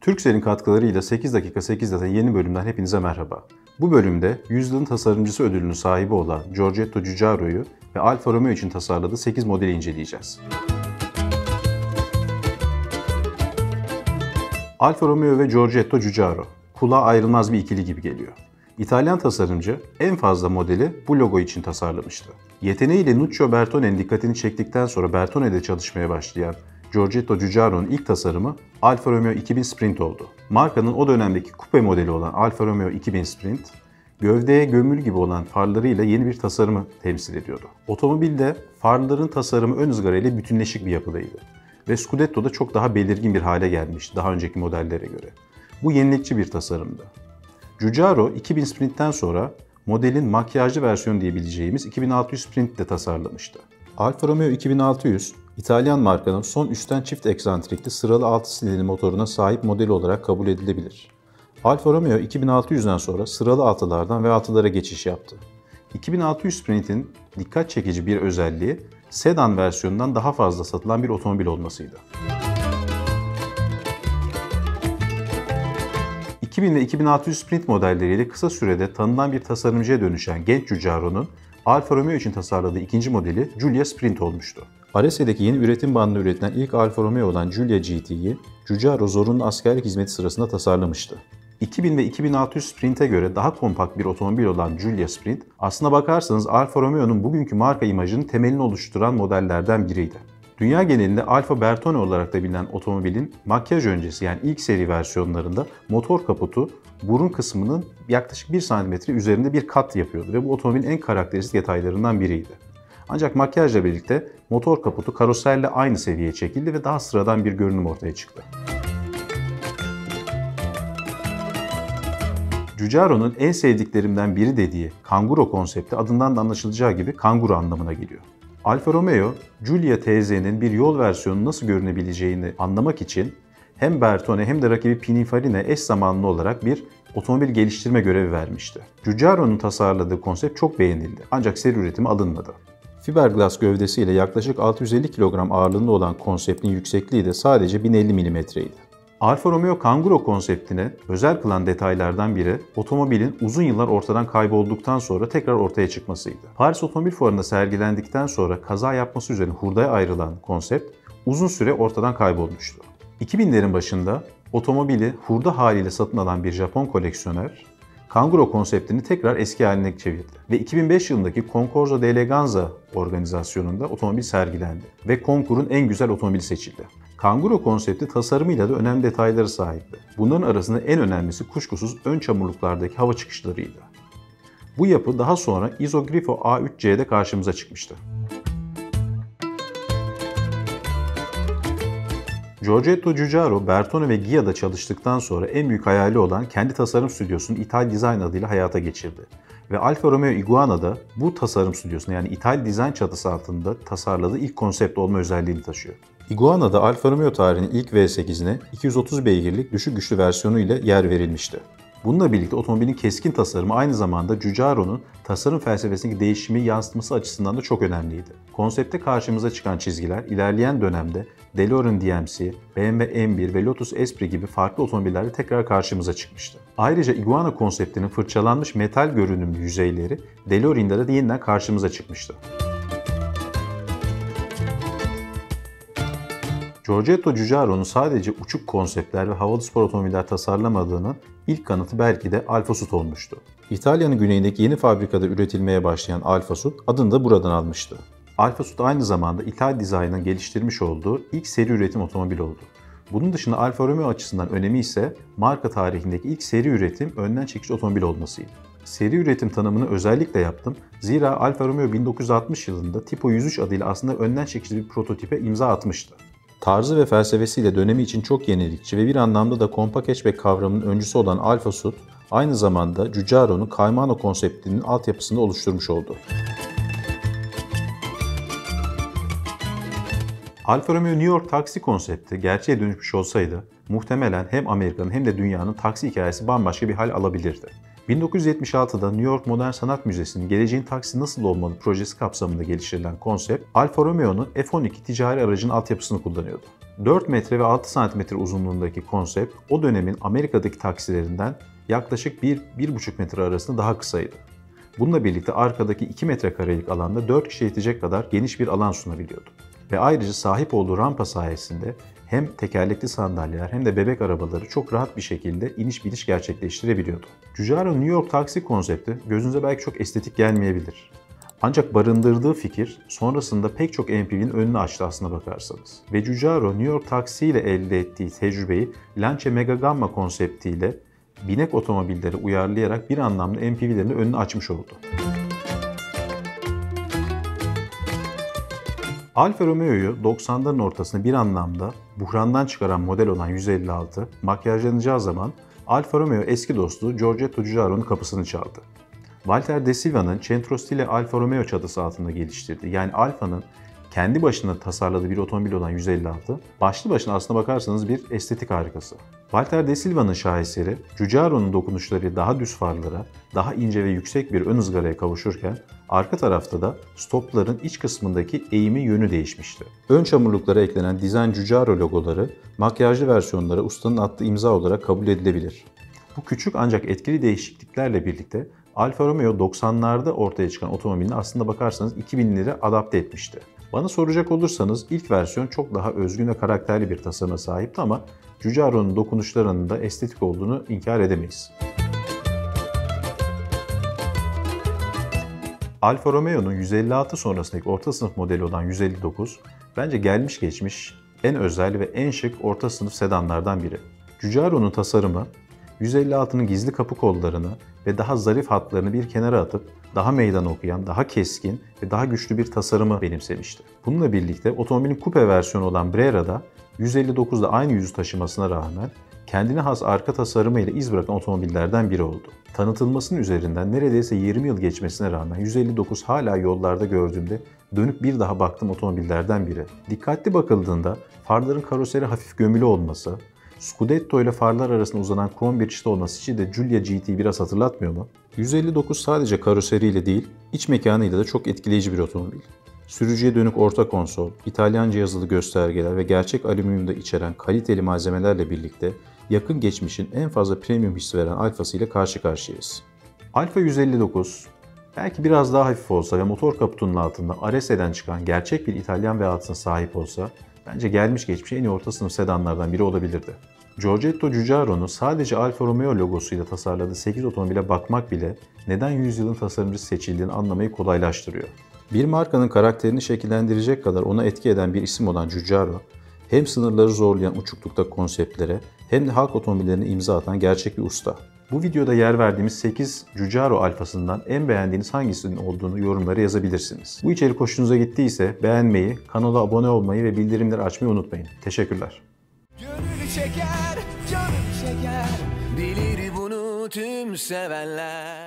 Turkcell'in katkılarıyla 8 dakika 8'de yeni bölümden hepinize merhaba. Bu bölümde yüzyılın tasarımcısı ödülünün sahibi olan Giorgetto Giugiaro'yu ve Alfa Romeo için tasarladığı 8 modeli inceleyeceğiz. Alfa Romeo ve Giorgetto Giugiaro, kulağa ayrılmaz bir ikili gibi geliyor. İtalyan tasarımcı en fazla modeli bu logo için tasarlamıştı. Yeteneğiyle Nuccio Bertone'nin dikkatini çektikten sonra Bertone'de çalışmaya başlayan Giorgetto Giugiaro'nun ilk tasarımı Alfa Romeo 2000 Sprint oldu. Markanın o dönemdeki kupe modeli olan Alfa Romeo 2000 Sprint, gövdeye gömülü gibi olan farlarıyla yeni bir tasarımı temsil ediyordu. Otomobilde farların tasarımı ön ızgara ile bütünleşik bir yapıdaydı ve Scudetto'da çok daha belirgin bir hale gelmişti daha önceki modellere göre. Bu yenilikçi bir tasarımdı. Giugiaro 2000 Sprint'ten sonra modelin makyajlı versiyonu diyebileceğimiz 2600 Sprint de tasarlamıştı. Alfa Romeo 2600, İtalyan markanın son üstten çift eksantrikli sıralı 6 silindirli motoruna sahip modeli olarak kabul edilebilir. Alfa Romeo 2600'den sonra sıralı 6'lardan V6'lara geçiş yaptı. 2600 Sprint'in dikkat çekici bir özelliği, sedan versiyonundan daha fazla satılan bir otomobil olmasıydı. 2000 ve 2600 Sprint modelleriyle kısa sürede tanınan bir tasarımcıya dönüşen genç Giugiaro'nun Alfa Romeo için tasarladığı ikinci modeli Giulia Sprint olmuştu. Aresse'deki yeni üretim bandında üretilen ilk Alfa Romeo olan Giulia GT'yi Giugiaro zorunlu askerlik hizmeti sırasında tasarlamıştı. 2000 ve 2600 Sprint'e göre daha kompakt bir otomobil olan Giulia Sprint, aslına bakarsanız Alfa Romeo'nun bugünkü marka imajının temelini oluşturan modellerden biriydi. Dünya genelinde Alfa Bertone olarak da bilinen otomobilin makyaj öncesi yani ilk seri versiyonlarında motor kaputu burun kısmının yaklaşık 1 cm üzerinde bir kat yapıyordu ve bu otomobilin en karakteristik detaylarından biriydi. Ancak makyajla birlikte motor kaputu karoserle aynı seviyeye çekildi ve daha sıradan bir görünüm ortaya çıktı. Giugiaro'nun en sevdiklerimden biri dediği kanguro konsepti adından da anlaşılacağı gibi kanguru anlamına geliyor. Alfa Romeo, Giulia TZ'nin bir yol versiyonu nasıl görünebileceğini anlamak için hem Bertone hem de rakibi Pininfarina eş zamanlı olarak bir otomobil geliştirme görevi vermişti. Giugiaro'nun tasarladığı konsept çok beğenildi ancak seri üretimi alınmadı. Fiberglass gövdesiyle yaklaşık 650 kilogram ağırlığında olan konseptin yüksekliği de sadece 1050 mm'ydi. Alfa Romeo Kanguro konseptine özel kılan detaylardan biri, otomobilin uzun yıllar ortadan kaybolduktan sonra tekrar ortaya çıkmasıydı. Paris Otomobil Fuarı'nda sergilendikten sonra kaza yapması üzerine hurdaya ayrılan konsept uzun süre ortadan kaybolmuştu. 2000'lerin başında otomobili hurda haliyle satın alan bir Japon koleksiyoner, Kanguro konseptini tekrar eski haline çevirdi ve 2005 yılındaki Concorso d'Eleganza organizasyonunda otomobil sergilendi ve konkurun en güzel otomobili seçildi. Kanguro konsepti tasarımıyla da önemli detayları sahipti. Bunların arasında en önemlisi kuşkusuz ön çamurluklardaki hava çıkışlarıydı. Bu yapı daha sonra Isogrifo A3C'de karşımıza çıkmıştı. Giorgetto Giugiaro, Bertone ve Ghia'da çalıştıktan sonra en büyük hayali olan kendi tasarım stüdyosunu Ital Design adıyla hayata geçirdi. Ve Alfa Romeo Iguana'da bu tasarım stüdyosunu yani Ital Design çatısı altında tasarladığı ilk konsept olma özelliğini taşıyor. Iguana'da Alfa Romeo tarihinin ilk V8'ine 230 beygirlik düşük güçlü versiyonu ile yer verilmişti. Bununla birlikte otomobilin keskin tasarımı aynı zamanda Giugiaro'nun tasarım felsefesindeki değişimi yansıtması açısından da çok önemliydi. Konsepte karşımıza çıkan çizgiler ilerleyen dönemde DeLorean DMC, BMW M1 ve Lotus Esprit gibi farklı otomobillerde tekrar karşımıza çıkmıştı. Ayrıca Iguana konseptinin fırçalanmış metal görünümlü yüzeyleri DeLorean'da da yeniden karşımıza çıkmıştı. Giorgetto Giugiaro'nun sadece uçuk konseptler ve havalı spor otomobiller tasarlamadığının ilk kanıtı belki de Alfa Sud olmuştu. İtalya'nın güneyindeki yeni fabrikada üretilmeye başlayan Alfa Sud adını da buradan almıştı. Alfa Sud aynı zamanda Ital Design'ın geliştirmiş olduğu ilk seri üretim otomobil oldu. Bunun dışında Alfa Romeo açısından önemi ise marka tarihindeki ilk seri üretim önden çekici otomobil olmasıydı. Seri üretim tanımını özellikle yaptım. Zira Alfa Romeo 1960 yılında Tipo 103 adıyla aslında önden çekici bir prototipe imza atmıştı. Tarzı ve felsefesiyle dönemi için çok yenilikçi ve bir anlamda da kompakt hatchback kavramının öncüsü olan Alfa Sud, aynı zamanda Giugiaro'nun Caimano konseptinin altyapısını oluşturmuş oldu. Alfa Romeo New York taksi konsepti gerçeğe dönüşmüş olsaydı, muhtemelen hem Amerika'nın hem de dünyanın taksi hikayesi bambaşka bir hal alabilirdi. 1976'da New York Modern Sanat Müzesi'nin Geleceğin Taksi Nasıl Olmalı projesi kapsamında geliştirilen konsept, Alfa Romeo'nun F12 ticari aracının altyapısını kullanıyordu. 4 metre ve 6 santimetre uzunluğundaki konsept, o dönemin Amerika'daki taksilerinden yaklaşık 1-1,5 metre arasında daha kısaydı. Bununla birlikte arkadaki 2 metrekarelik alanda 4 kişi yetecek kadar geniş bir alan sunabiliyordu. Ve ayrıca sahip olduğu rampa sayesinde hem tekerlekli sandalyeler hem de bebek arabaları çok rahat bir şekilde iniş biniş gerçekleştirebiliyordu. Giugiaro New York taksi konsepti gözünüze belki çok estetik gelmeyebilir. Ancak barındırdığı fikir sonrasında pek çok MPV'nin önünü açtı aslına bakarsanız. Ve Giugiaro New York taksi ile elde ettiği tecrübeyi Lancia Mega Gamma konseptiyle binek otomobilleri uyarlayarak bir anlamda MPV'lerin önünü açmış oldu. Alfa Romeo'yu 90'ların ortasında bir anlamda buhrandan çıkaran model olan 156, makyajlanacağı zaman Alfa Romeo eski dostu Giorgetto Giugiaro'nun kapısını çaldı. Walter De Silva'nın Centro Stile Alfa Romeo çatısı altında geliştirdi. Yani Alfa'nın kendi başına tasarladığı bir otomobil olan 156, başlı başına aslına bakarsanız bir estetik harikası. Walter De Silva'nın şaheseri, Giugiaro'nun dokunuşları daha düz farlara, daha ince ve yüksek bir ön ızgaraya kavuşurken, arka tarafta da stopların iç kısmındaki eğimi yönü değişmişti. Ön çamurluklara eklenen Design Giugiaro logoları, makyajlı versiyonlara ustanın attığı imza olarak kabul edilebilir. Bu küçük ancak etkili değişikliklerle birlikte Alfa Romeo 90'larda ortaya çıkan otomobilini aslında bakarsanız 2000'lere adapte etmişti. Bana soracak olursanız ilk versiyon çok daha özgün ve karakterli bir tasarıma sahipti ama Giugiaro'nun dokunuşlarının da estetik olduğunu inkar edemeyiz. Alfa Romeo'nun 156 sonrasındaki orta sınıf modeli olan 159, bence gelmiş geçmiş en özel ve en şık orta sınıf sedanlardan biri. Giugiaro'nun tasarımı, 156'nın gizli kapı kollarını ve daha zarif hatlarını bir kenara atıp daha meydan okuyan, daha keskin ve daha güçlü bir tasarımı benimsemişti. Bununla birlikte otomobilin kupe versiyonu olan Brera'da 159'da aynı yüzü taşımasına rağmen kendine has arka tasarımıyla iz bırakan otomobillerden biri oldu. Tanıtılmasının üzerinden neredeyse 20 yıl geçmesine rağmen 159 hala yollarda gördüğümde dönüp bir daha baktığım otomobillerden biri. Dikkatli bakıldığında farların karoseri hafif gömülü olması, Scudetto ile farlar arasında uzanan krom bir çıta olması için de Giulia GT'yi biraz hatırlatmıyor mu? 159 sadece karoseriyle değil, iç mekanıyla da çok etkileyici bir otomobil. Sürücüye dönük orta konsol, İtalyanca yazılı göstergeler ve gerçek alüminyumda içeren kaliteli malzemelerle birlikte yakın geçmişin en fazla premium hissi veren Alfa'sı ile karşı karşıyayız. Alfa 159, belki biraz daha hafif olsa ve motor kaputunun altında Arese'den çıkan gerçek bir İtalyan V6'sına sahip olsa, bence gelmiş geçmiş en iyi orta sınıf sedanlardan biri olabilirdi. Giorgetto Giugiaro'nun sadece Alfa Romeo logosuyla tasarladığı 8 otomobile bakmak bile neden yüzyılın tasarımcısı seçildiğini anlamayı kolaylaştırıyor. Bir markanın karakterini şekillendirecek kadar ona etki eden bir isim olan Giugiaro, hem sınırları zorlayan uçuklukta konseptlere hem de halk otomobillerine imza atan gerçek bir usta. Bu videoda yer verdiğimiz 8 Giugiaro alfasından en beğendiğiniz hangisinin olduğunu yorumlara yazabilirsiniz. Bu içerik hoşunuza gittiyse beğenmeyi, kanala abone olmayı ve bildirimleri açmayı unutmayın. Teşekkürler. Gönül çeker, canım çeker, bilir bunu tüm sevenler.